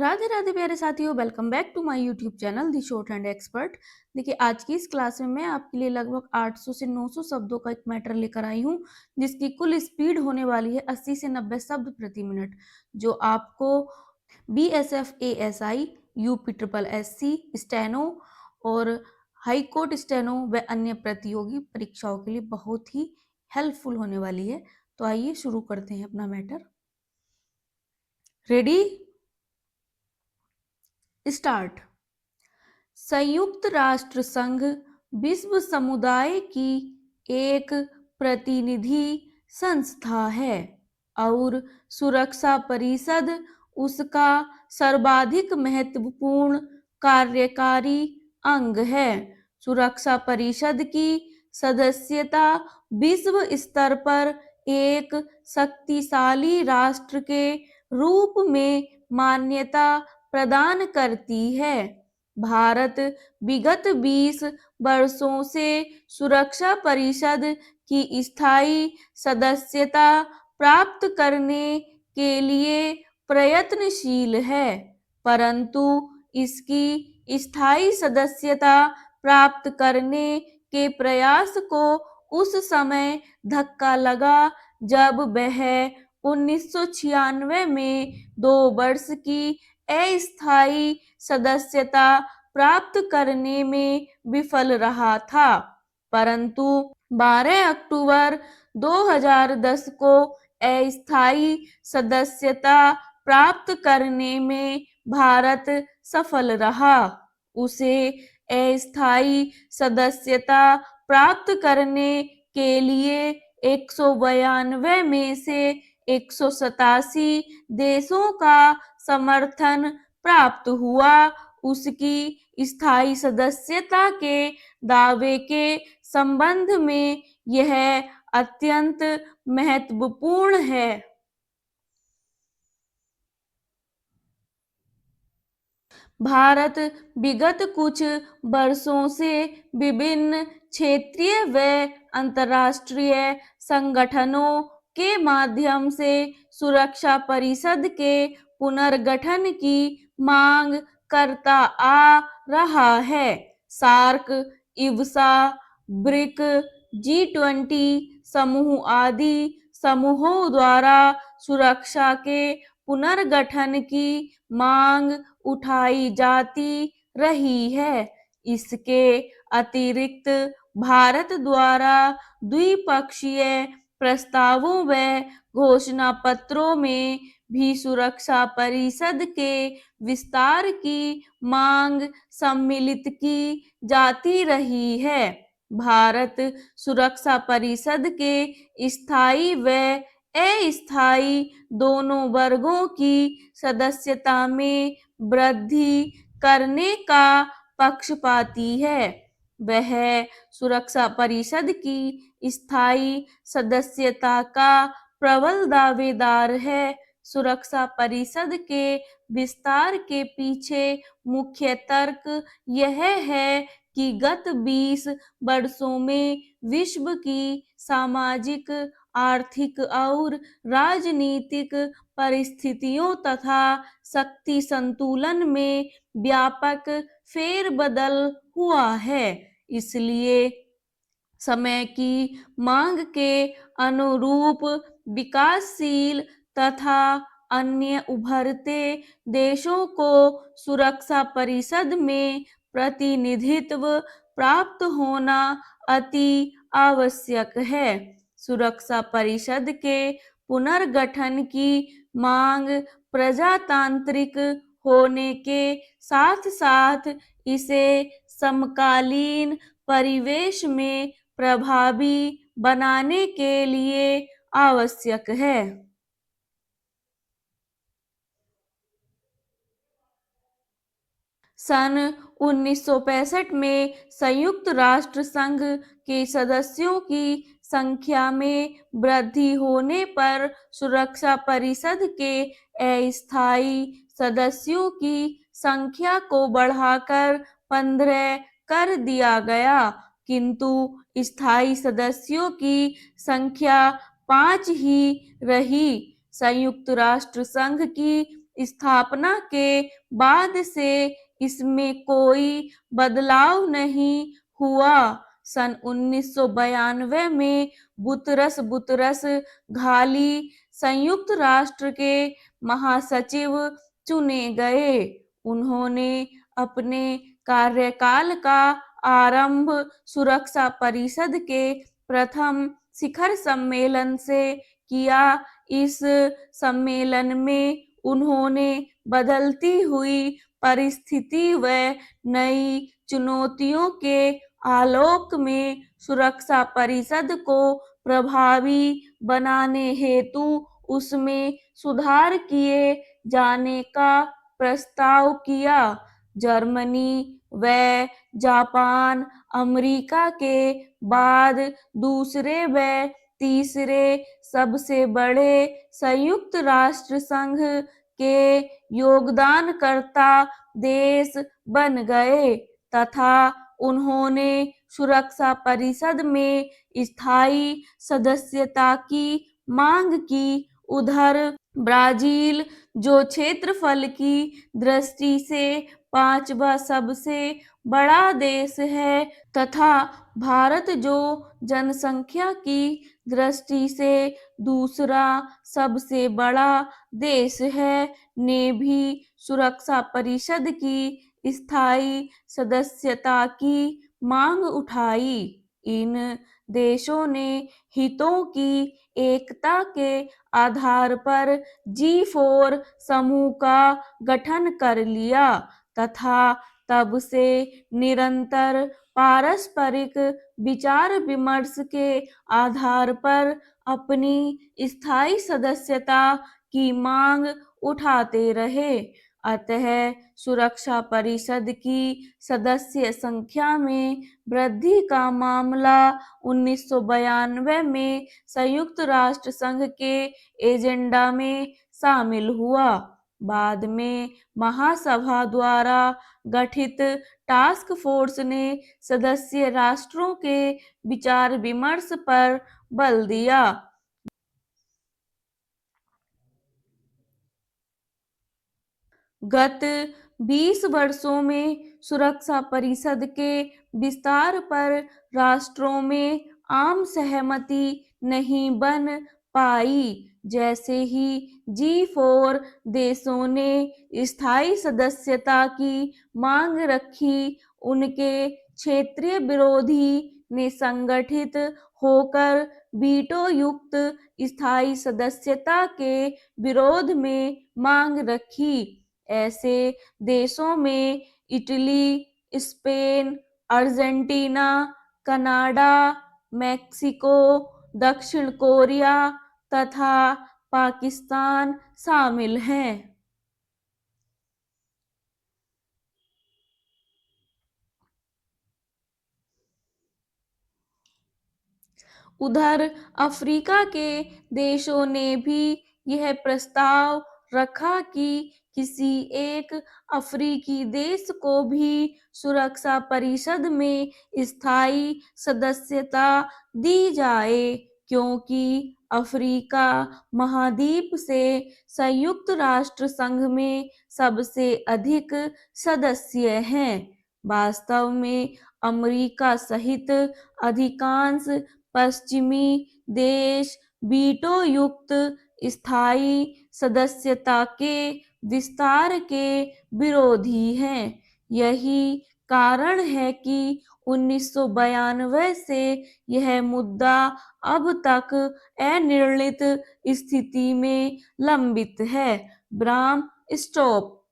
राधे राधे प्यारे साथियों, welcome back to my YouTube channel the shorthand expert. देखिए, आज की इस क्लास में मैं आपके लिए लगभग 800 से 900 शब्दों का एक मैटर लेकर आई हूँ, जिसकी कुल स्पीड होने वाली है 80 से 90 शब्द प्रति मिनट, जो आपको BSF ASI, UP SSC, steno और हाई कोर्ट स्टेनो व अन्य प्रतियोगी परीक्षाओं के लिए बहुत ही हेल्पफुल होने वाली है। तो आइए शुरू करते हैं अपना मैटर। Ready, start. संयुक्त राष्ट्र संघ विश्व समुदाय की एक प्रतिनिधि संस्था है और सुरक्षा परिषद उसका सर्वाधिक महत्वपूर्ण कार्यकारी अंग है। सुरक्षा परिषद की सदस्यता विश्व स्तर पर एक शक्तिशाली राष्ट्र के रूप में मान्यता प्रदान करती है। भारत विगत 20 वर्षों से सुरक्षा परिषद की स्थायी सदस्यता प्राप्त करने के लिए प्रयत्नशील है, परंतु इसकी स्थायी सदस्यता प्राप्त करने के प्रयास को उस समय धक्का लगा जब वह 1996 में 2 वर्ष की अस्थायी सदस्यता प्राप्त करने में विफल रहा था, परंतु 12 अक्टूबर 2010 को अस्थायी सदस्यता प्राप्त करने में भारत सफल रहा। उसे अस्थायी सदस्यता प्राप्त करने के लिए 192 में से 187 देशों का समर्थन प्राप्त हुआ। उसकी स्थायी सदस्यता के दावे के संबंध में यह अत्यंत महत्वपूर्ण है। भारत विगत कुछ वर्षों से विभिन्न क्षेत्रीय व अंतर्राष्ट्रीय संगठनों के माध्यम से सुरक्षा परिषद के पुनर्गठन की मांग करता आ रहा है। सार्क, इवसा, ब्रिक, G20 समूह आदि समूहों द्वारा सुरक्षा के पुनर्गठन की मांग उठाई जाती रही है। इसके अतिरिक्त भारत द्वारा द्विपक्षीय प्रस्तावों व घोषणा पत्रों में भी सुरक्षा परिषद के विस्तार की मांग सम्मिलित की जाती रही है। भारत सुरक्षा परिषद के स्थायी व अस्थायी दोनों वर्गों की सदस्यता में वृद्धि करने का पक्षपाती है। वह सुरक्षा परिषद की स्थायी सदस्यता का प्रबल दावेदार है। सुरक्षा परिषद के विस्तार के पीछे मुख्य तर्क यह है कि गत 20 वर्षों में विश्व की सामाजिक, आर्थिक और राजनीतिक परिस्थितियों तथा शक्ति संतुलन में व्यापक फेरबदल हुआ है। इसलिए समय की मांग के अनुरूप विकासशील तथा अन्य उभरते देशों को सुरक्षा परिषद में प्रतिनिधित्व प्राप्त होना अति आवश्यक है। सुरक्षा परिषद के पुनर्गठन की मांग प्रजातांत्रिक होने के साथ साथ इसे समकालीन परिवेश में प्रभावी बनाने के लिए आवश्यक है। सन 1965 में संयुक्त राष्ट्र संघ के सदस्यों की संख्या में वृद्धि होने पर सुरक्षा परिषद के अस्थायी सदस्यों की संख्या को बढ़ाकर 15 कर दिया गया, किंतु स्थायी सदस्यों की संख्या 5 ही रही। संयुक्त राष्ट्र संघ की स्थापना के बाद से इसमें कोई बदलाव नहीं हुआ। सन 1992 में बुतरस बुतरस घाली संयुक्त राष्ट्र के महासचिव चुने गए। उन्होंने अपने कार्यकाल का आरंभ सुरक्षा परिषद के प्रथम शिखर सम्मेलन से किया। इस सम्मेलन में उन्होंने बदलती हुई परिस्थिति व नई चुनौतियों के आलोक में सुरक्षा परिषद को प्रभावी बनाने हेतु उसमें सुधार किए जाने का प्रस्ताव किया। जर्मनी व जापान अमेरिका के बाद दूसरे व तीसरे सबसे बड़े संयुक्त राष्ट्र संघ के योगदानकर्ता देश बन गए तथा उन्होंने सुरक्षा परिषद में स्थायी सदस्यता की मांग की। उधर ब्राजील, जो क्षेत्रफल की दृष्टि से पांचवा सबसे बड़ा देश है, तथा भारत, जो जनसंख्या की दृष्टि से दूसरा सबसे बड़ा देश है, ने भी सुरक्षा परिषद की स्थायी सदस्यता की मांग उठाई। इन देशों ने हितों की एकता के आधार पर G4 समूह का गठन कर लिया तथा तब से निरंतर पारस्परिक विचार विमर्श के आधार पर अपनी स्थायी सदस्यता की मांग उठाते रहे। अतः सुरक्षा परिषद की सदस्य संख्या में वृद्धि का मामला 1992 में संयुक्त राष्ट्र संघ के एजेंडा में शामिल हुआ। बाद में महासभा द्वारा गठित टास्क फोर्स ने सदस्य राष्ट्रों के विचार विमर्श पर बल दिया। गत 20 वर्षों में सुरक्षा परिषद के विस्तार पर राष्ट्रों में आम सहमति नहीं बन पाई। जैसे ही G4 देशों ने स्थायी सदस्यता की मांग रखी, उनके क्षेत्रीय विरोधी ने संगठित होकर वीटो युक्त स्थायी सदस्यता के विरोध में मांग रखी। ऐसे देशों में Italy, Spain, Argentina, Canada, Mexico, दक्षिण कोरिया तथा पाकिस्तान शामिल हैं। उधर अफ्रीका के देशों ने भी यह प्रस्ताव रखा कि किसी एक अफ्रीकी देश को भी सुरक्षा परिषद में स्थायी सदस्यता दी जाए, क्योंकि अफ्रीका महाद्वीप से संयुक्त राष्ट्र संघ में सबसे अधिक सदस्य हैं। वास्तव में अमेरिका सहित अधिकांश पश्चिमी देश वीटो युक्त स्थायी सदस्यता के विस्तार के विरोधी हैं। यही कारण है कि 1992 से यह मुद्दा अब तक अनिर्णित स्थिति में लंबित है। Bram stop.